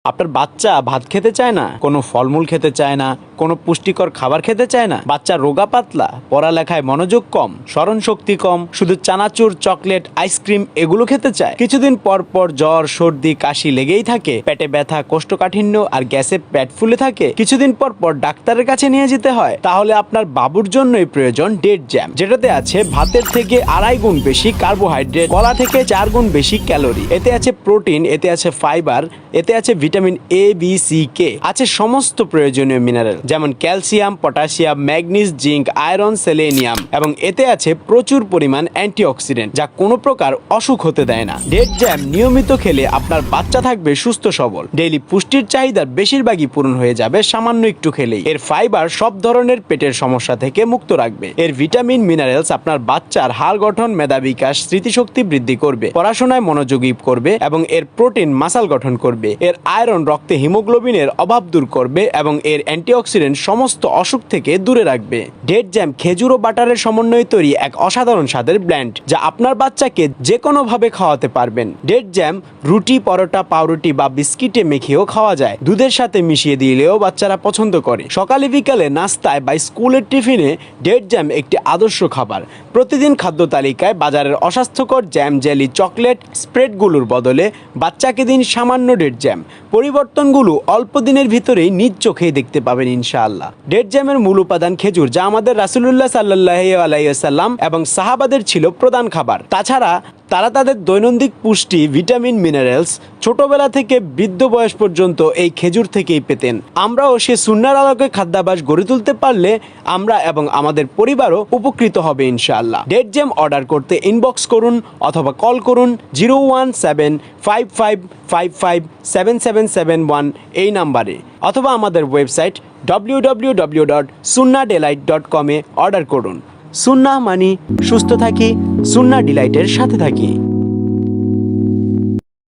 আপনার বাচ্চা ভাত খেতে চায় না, কোনো ফলমূল খেতে চায় না, কোনো পুষ্টিকর খাবার খেতে চায় না, বাচ্চা রোগা পাতলা, পড়ালেখায় মনোযোগ কম, স্মরণ শক্তি কম, শুধু চানাচুর, চকলেট, আইসক্রিম এগুলো খেতে চায়, কিছুদিন পর পর জ্বর, সর্দি, কাশি লেগেই থাকে, পেটে ব্যথা, কোষ্ঠকাঠিন্য আর গ্যাসে পেট ফুলে থাকে, কিছুদিন পর পর ডাক্তারের কাছে নিয়ে যেতে হয়, তাহলে আপনার বাবুর জন্যই প্রয়োজন ডেট জ্যাম, যেটাতে আছে ভাতের থেকে 2.5 গুণ বেশি কার্বোহাইড্রেট, কলা থেকে 4 গুণ বেশি ক্যালোরি, এতে আছে প্রোটিন, এতে আছে ফাইবার, এতে আছে vitamin A, B, C, K, আছে সমস্ত প্রয়োজনীয় মিনারেল যেমন calcium, potassium, manganese, zinc, iron, selenium এবং এতে আছে প্রচুর পরিমাণ অ্যান্টিঅক্সিডেন্ট যা কোনো প্রকার অসুখ হতে দেয় না। ডেট জ্যাম নিয়মিত খেলে আপনার বাচ্চা থাকবে সুস্থ সবল, ডেইলি পুষ্টির চাহিদার বেশিরভাগই পূরণ হয়ে যাবে সামান্য একটু খেলেই। এর ফাইবার সব ধরনের পেটের সমস্যা থেকে মুক্ত রাখবে। এর ভিটামিন, মিনারেলস আপনার বাচ্চার হাড় গঠন, মেধা বিকাশ, স্মৃতিশক্তি বৃদ্ধি করবে, পড়াশোনায় মনোযোগী করবে এবং এর প্রোটিন মাসল গঠন করবে। এর আয়রন রক্তে হিমোগ্লোবিনের অভাব দূর করবে এবং এর অ্যান্টিঅক্সিডেন্ট সমস্ত অসুখ থেকে দূরে রাখবে। ডেট জ্যাম খেজুর ও বাটারের সমন্বয়ে তৈরি এক অসাধারণ স্বাদের ব্ল্যান্ড যা আপনার বাচ্চাকে যে কোনো ভাবে খাওয়াতে পারবেন। ডেট জ্যাম রুটি, পরোটা, পাউরুটি বা বিস্কিটে মেখেও খাওয়া যায়, দুধের সাথে মিশিয়ে দিলেও বাচ্চারা পছন্দ করে। সকালে বিকালে নাস্তায় বা স্কুলের টিফিনে ডেট জ্যাম একটি আদর্শ খাবার। প্রতিদিন খাদ্য তালিকায় বাজারের অস্বাস্থ্যকর জ্যাম, জেলি, চকলেট স্প্রেডগুলোর বদলে বাচ্চাকে দিন সামান্য ডেট জ্যাম। পরিবর্তনগুলো অল্প দিনের ভিতরেই নিজ চোখেই দেখতে পাবেন ইনশাআল্লাহ। ডেট জ্যামের মূল উপাদান খেজুর, যা আমাদের রাসূলুল্লাহ সাল্লাল্লাহু আলাইহি ওয়াসাল্লাম এবং সাহাবাদের ছিল প্রধান খাবার। তাছাড়া তারা তাদের দৈনন্দিন পুষ্টি, ভিটামিন, মিনারেলস ছোটবেলা থেকে বৃদ্ধ বয়স পর্যন্ত এই খেজুর থেকেই পেতেন। আমরাও সে সুন্নাহর আলোকে খাদ্যাভ্যাস গড়ে তুলতে পারলে আমরা এবং আমাদের পরিবারও উপকৃত হবে ইনশাআল্লাহ। ডেট জ্যাম অর্ডার করতে ইনবক্স করুন অথবা কল করুন 01755557771 এই নাম্বারে, অথবা আমাদের ওয়েবসাইট www.sunnadelight.com এ অর্ডার করুন। সুন্নাহ মানি সুস্থ থাকি, সুন্নাহ ডিলাইটের সাথে থাকি।